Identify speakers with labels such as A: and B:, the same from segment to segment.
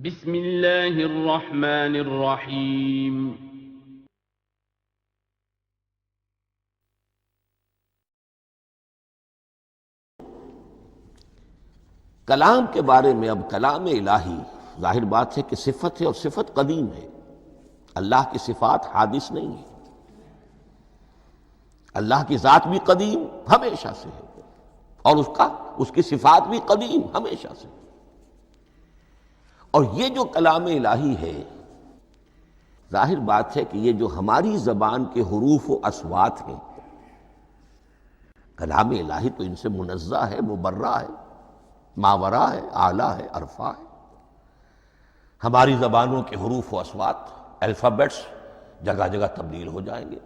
A: بسم اللہ الرحمن الرحیم۔
B: کلام کے بارے میں اب کلام الہی ظاہر بات ہے کہ صفت ہے اور صفت قدیم ہے۔ اللہ کی صفات حادث نہیں ہے، اللہ کی ذات بھی قدیم ہمیشہ سے ہے اور اس کی صفات بھی قدیم ہمیشہ سے۔ اور یہ جو کلام الہی ہے ظاہر بات ہے کہ یہ جو ہماری زبان کے حروف و اصوات ہیں، کلام الہی تو ان سے منزہ ہے، مبرہ ہے، ماورا ہے، اعلیٰ ہے، عرفہ ہے۔ ہماری زبانوں کے حروف و اصوات، الفابیٹس جگہ جگہ تبدیل ہو جائیں گے،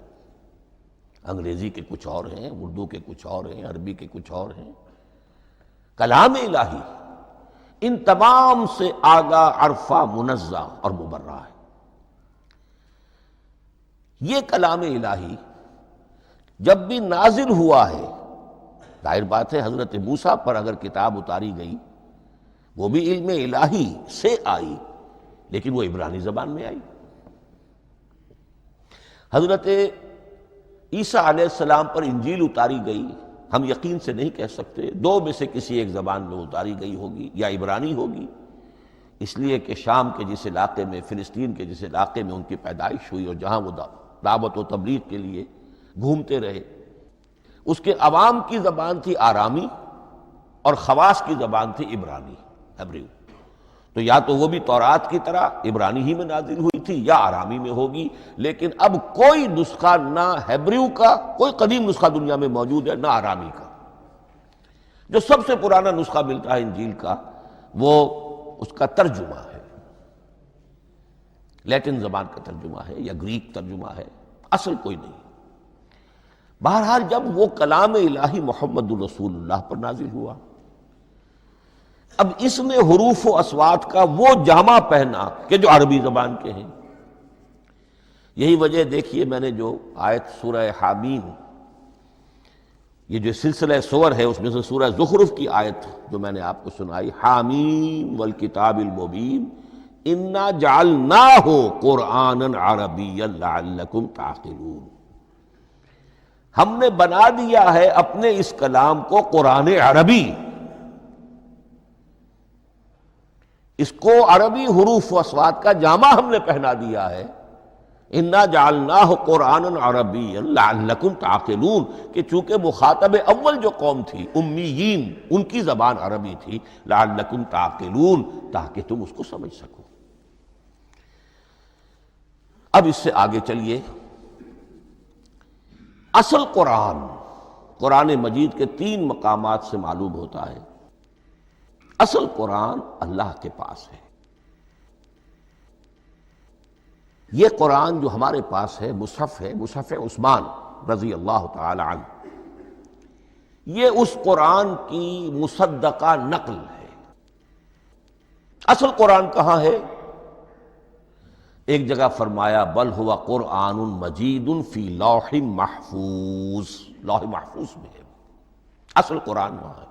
B: انگریزی کے کچھ اور ہیں، اردو کے کچھ اور ہیں، عربی کے کچھ اور ہیں۔ کلام الہی ان تمام سے آگاہ، عرفہ، منزہ اور مبرہ ہے۔ یہ کلام الہی جب بھی نازل ہوا ہے، ظاہر بات ہے حضرت موسیٰ پر اگر کتاب اتاری گئی وہ بھی علم الہی سے آئی، لیکن وہ عبرانی زبان میں آئی۔ حضرت عیسیٰ علیہ السلام پر انجیل اتاری گئی، ہم یقین سے نہیں کہہ سکتے، دو میں سے کسی ایک زبان میں اتاری گئی ہوگی، یا عبرانی ہوگی، اس لیے کہ شام کے جس علاقے میں، فلسطین کے جس علاقے میں ان کی پیدائش ہوئی اور جہاں وہ دعوت و تبلیغ کے لیے گھومتے رہے، اس کے عوام کی زبان تھی آرامی اور خواص کی زبان تھی عبرانی، ہیبریو۔ تو یا تو وہ بھی تورات کی طرح عبرانی ہی میں نازل ہوئی تھی یا آرامی میں ہوگی، لیکن اب کوئی نسخہ نہ ہیبریو کا، کوئی قدیم نسخہ دنیا میں موجود ہے، نہ آرامی کا۔ جو سب سے پرانا نسخہ ملتا ہے انجیل کا وہ اس کا ترجمہ ہے، لیٹن زبان کا ترجمہ ہے یا گریک ترجمہ ہے، اصل کوئی نہیں۔ بہرحال جب وہ کلام الہی محمد الرسول اللہ پر نازل ہوا، اب اس نے حروف و اصوات کا وہ جامہ پہنا کہ جو عربی زبان کے ہیں۔ یہی وجہ دیکھیے، میں نے جو آیت سورہ حامیم، یہ جو سلسلہ سور ہے اس میں سے سورہ زخرف کی آیت جو میں نے آپ کو سنائی، حامیم والکتاب المبین انا جعلناہ قرآنا عربیا لعلکم تعقلون، ہم نے بنا دیا ہے اپنے اس کلام کو قرآن عربی، اس کو عربی حروف و اصوات کا جامہ ہم نے پہنا دیا ہے۔ انا جعلناہ قرآنا عربیا لعلکم تعقلون، کہ چونکہ مخاطب اول جو قوم تھی امیین، ان کی زبان عربی تھی، لعلکم تعقلون، تاکہ تم اس کو سمجھ سکو۔ اب اس سے آگے چلیے، اصل قرآن مجید کے 3 مقامات سے معلوم ہوتا ہے، اصل قرآن اللہ کے پاس ہے۔ یہ قرآن جو ہمارے پاس ہے مصحف عثمان رضی اللہ تعالی عنہ، یہ اس قرآن کی مصدقہ نقل ہے۔ اصل قرآن کہاں ہے؟ ایک جگہ فرمایا بل ہوا قرآن مجید فی لوح محفوظ، لوح محفوظ میں ہے اصل قرآن وہاں ہے۔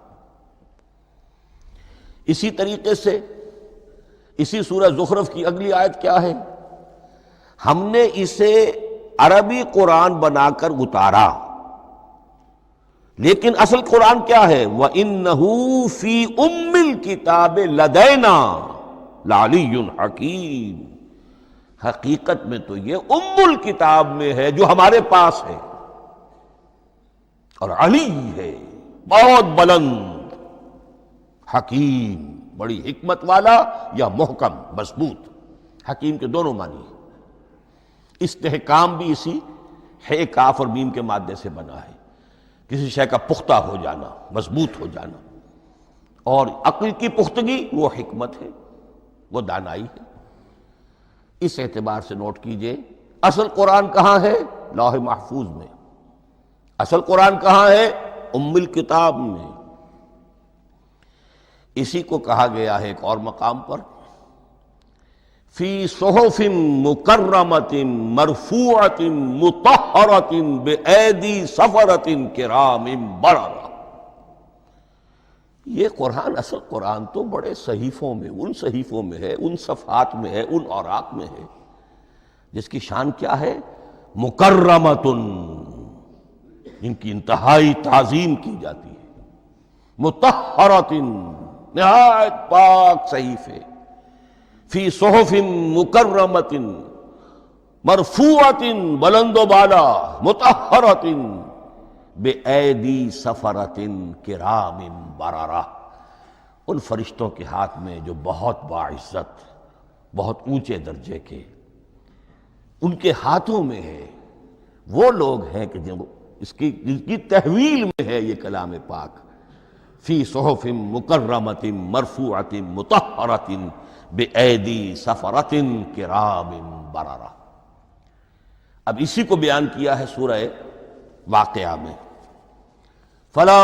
B: اسی طریقے سے اسی سورہ زخرف کی اگلی آیت کیا ہے؟ ہم نے اسے عربی قرآن بنا کر اتارا، لیکن اصل قرآن کیا ہے؟ وَإِنَّهُ فِي أُمِّ الْكِتَابِ لَدَيْنَا لَعَلِيٌّ حَكِيمٌ، حقیقت میں تو یہ ام الکتاب میں ہے جو ہمارے پاس ہے، اور علی ہے، بہت بلند، حکیم، بڑی حکمت والا، یا محکم، مضبوط۔ حکیم کے دونوں معنی ہیں۔ استحکام بھی اسی ہے کاف اور میم کے مادے سے بنا ہے، کسی شے کا پختہ ہو جانا، مضبوط ہو جانا، اور عقل کی پختگی وہ حکمت ہے، وہ دانائی ہے۔ اس اعتبار سے نوٹ کیجئے، اصل قرآن کہاں ہے؟ لوح محفوظ میں۔ اصل قرآن کہاں ہے؟ ام الکتاب میں۔ اسی کو کہا گیا ہے ایک اور مقام پر، فی صحف مکرمۃ مرفوعۃ مطہرۃ بایدی سفرۃ کرام بررہ، یہ قرآن، اصل قرآن تو بڑے صحیفوں میں، ان صحیفوں میں ہے، ان صفحات میں ہے، ان اوراق میں ہے جس کی شان کیا ہے؟ مکرمتن، جن کی انتہائی تعظیم کی جاتی ہے، مطہرتن، نہایت پاک صحیفے، فی صحف مکرمت مرفوعت، بلند و بالا، مطہرت بِأَيْدِي سَفَرَةٍ کِرَامٍ بَرَرَةٍ، ان فرشتوں کے ہاتھ میں جو بہت باعزت، بہت اونچے درجے کے، ان کے ہاتھوں میں ہے۔ وہ لوگ ہیں کہ جو اس کی تحویل میں ہے یہ کلام پاک، فی صحف مکرمۃ مرفوعۃ مطہرۃ بِأَيْدِي سَفَرَةٍ کِرَامٍ بَرَرَةٍ۔ اب اسی کو بیان کیا ہے سورہ واقعہ میں، فلا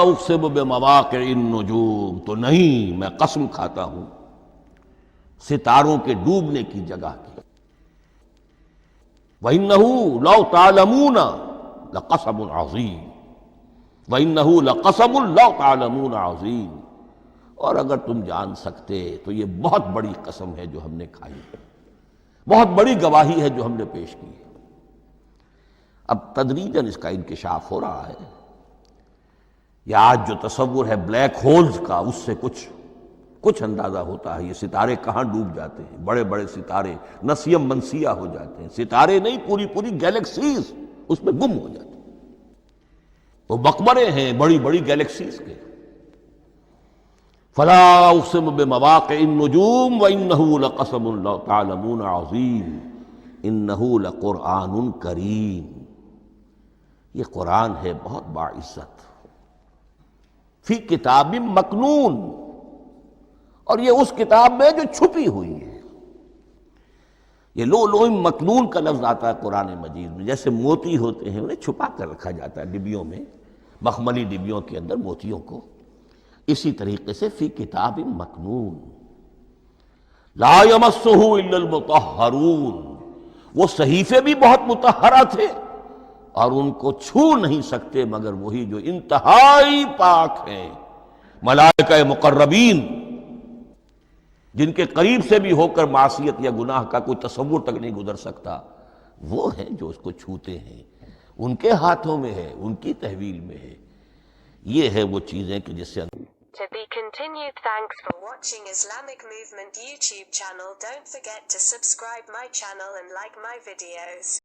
B: اقسم بمواقع النجوم، تو نہیں، میں قسم کھاتا ہوں ستاروں کے ڈوبنے کی جگہ کی۔ وَإِنَّهُ لَوْ تَعْلَمُونَ لَقَسَمٌ عَظِيمٌ، وَإِنَّهُ لَقَسَمٌ لَوْ تَعْلَمُونَ عَظِيمٌ، اور اگر تم جان سکتے تو یہ بہت بڑی قسم ہے جو ہم نے کھائی ہے، بہت بڑی گواہی ہے جو ہم نے پیش کی ہے۔ اب تدریجاً اس کا انکشاف ہو رہا ہے۔ یہ آج جو تصور ہے بلیک ہولز کا، اس سے کچھ اندازہ ہوتا ہے یہ ستارے کہاں ڈوب جاتے ہیں۔ بڑے بڑے ستارے نسیم منسیہ ہو جاتے ہیں، ستارے نہیں، پوری گیلیکسیز اس میں گم ہو جاتے ہیں۔ وہ مقبرے ہیں بڑی بڑی گیلیکسیز کے۔ فلا اقسم بمواقع النجوم وانه لقسم لو تعلمون عظیم انه لقرآن کریم، یہ قرآن ہے بہت باعزت، فی کتاب مکنون، اور یہ اس کتاب میں جو چھپی ہوئی ہے۔ یہ لؤلؤ مکنون کا لفظ آتا ہے قرآن مجید میں، جیسے موتی ہوتے ہیں انہیں چھپا کر رکھا جاتا ہے ڈبیوں میں، مخملی ڈبیوں کے اندر موتیوں کو، اسی طریقے سے فی کتاب مکنون، لا یمسہ الا المطہرون، وہ صحیفے بھی بہت مطہرہ تھے اور ان کو چھو نہیں سکتے مگر وہی جو انتہائی پاک ہیں، ملائکہ مقربین، جن کے قریب سے بھی ہو کر معصیت یا گناہ کا کوئی تصور تک نہیں گزر سکتا، وہ ہیں جو اس کو چھوتے ہیں، ان کے ہاتھوں میں ہے، ان کی تحویل میں ہے۔ یہ ہے وہ چیزیں کہ جس سے
C: To be continued. Thanks for watching Islamic Movement YouTube channel. Don't forget to subscribe my channel and like my videos.